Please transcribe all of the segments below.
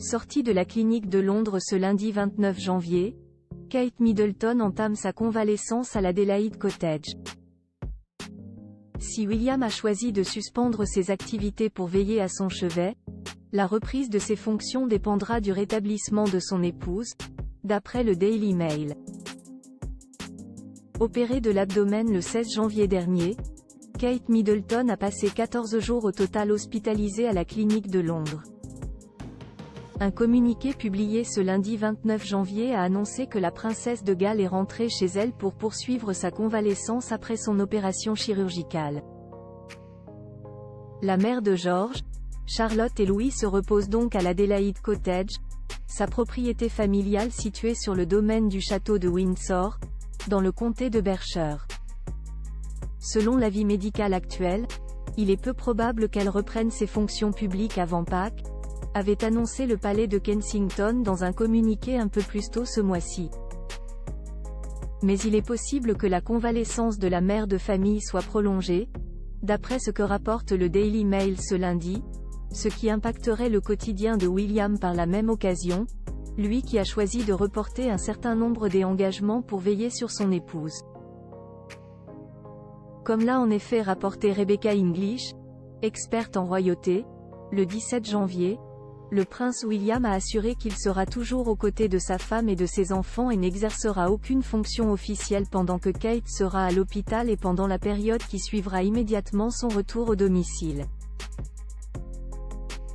Sortie de la clinique de Londres ce lundi 29 janvier, Kate Middleton entame sa convalescence à l'Adelaide Cottage. Si William a choisi de suspendre ses activités pour veiller à son chevet, la reprise de ses fonctions dépendra du rétablissement de son épouse, d'après le Daily Mail. Opérée de l'abdomen le 16 janvier dernier, Kate Middleton a passé 14 jours au total hospitalisée à la clinique de Londres. Un communiqué publié ce lundi 29 janvier a annoncé que la princesse de Galles est rentrée chez elle pour poursuivre sa convalescence après son opération chirurgicale. La mère de George, Charlotte et Louis se reposent donc à l'Adelaide Cottage, sa propriété familiale située sur le domaine du château de Windsor, dans le comté de Berkshire. Selon l'avis médical actuel, il est peu probable qu'elle reprenne ses fonctions publiques avant Pâques, avait annoncé le palais de Kensington dans un communiqué un peu plus tôt ce mois-ci. Mais il est possible que la convalescence de la mère de famille soit prolongée, d'après ce que rapporte le Daily Mail ce lundi, ce qui impacterait le quotidien de William par la même occasion, lui qui a choisi de reporter un certain nombre des engagements pour veiller sur son épouse. Comme l'a en effet rapporté Rebecca English, experte en royauté, le 17 janvier, le prince William a assuré qu'il sera toujours aux côtés de sa femme et de ses enfants et n'exercera aucune fonction officielle pendant que Kate sera à l'hôpital et pendant la période qui suivra immédiatement son retour au domicile.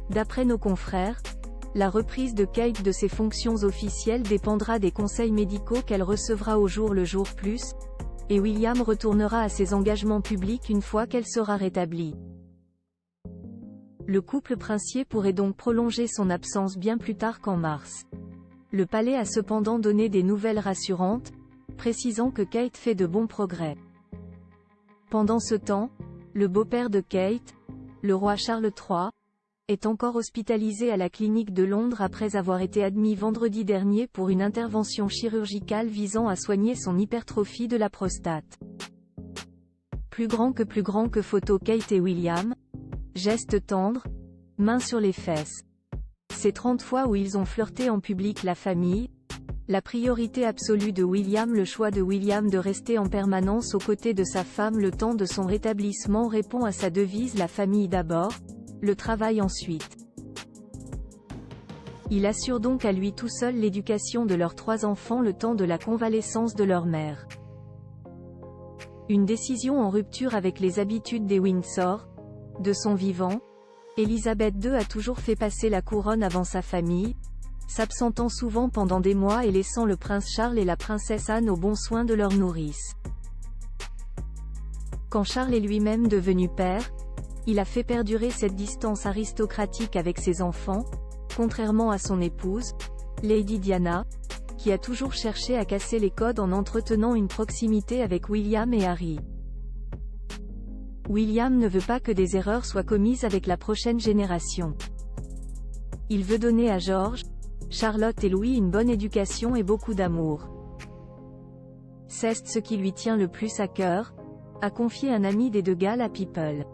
D'après nos confrères, la reprise de Kate de ses fonctions officielles dépendra des conseils médicaux qu'elle recevra au jour le jour plus, et William retournera à ses engagements publics une fois qu'elle sera rétablie. Le couple princier pourrait donc prolonger son absence bien plus tard qu'en mars. Le palais a cependant donné des nouvelles rassurantes, précisant que Kate fait de bons progrès. Pendant ce temps, le beau-père de Kate, le roi Charles III, est encore hospitalisé à la clinique de Londres après avoir été admis vendredi dernier pour une intervention chirurgicale visant à soigner son hypertrophie de la prostate. Plus grand que photo Kate et William, geste tendre, main sur les fesses. Ces 30 fois où ils ont flirté en public la famille, la priorité absolue de William. Le choix de William de rester en permanence aux côtés de sa femme le temps de son rétablissement répond à sa devise la famille d'abord, le travail ensuite. Il assure donc à lui tout seul l'éducation de leurs 3 enfants le temps de la convalescence de leur mère. Une décision en rupture avec les habitudes des Windsor. De son vivant, Élisabeth II a toujours fait passer la couronne avant sa famille, s'absentant souvent pendant des mois et laissant le prince Charles et la princesse Anne aux bons soins de leur nourrice. Quand Charles est lui-même devenu père, il a fait perdurer cette distance aristocratique avec ses enfants, contrairement à son épouse, Lady Diana, qui a toujours cherché à casser les codes en entretenant une proximité avec William et Harry. William ne veut pas que des erreurs soient commises avec la prochaine génération. Il veut donner à George, Charlotte et Louis une bonne éducation et beaucoup d'amour. C'est ce qui lui tient le plus à cœur, a confié un ami des de Galles à People.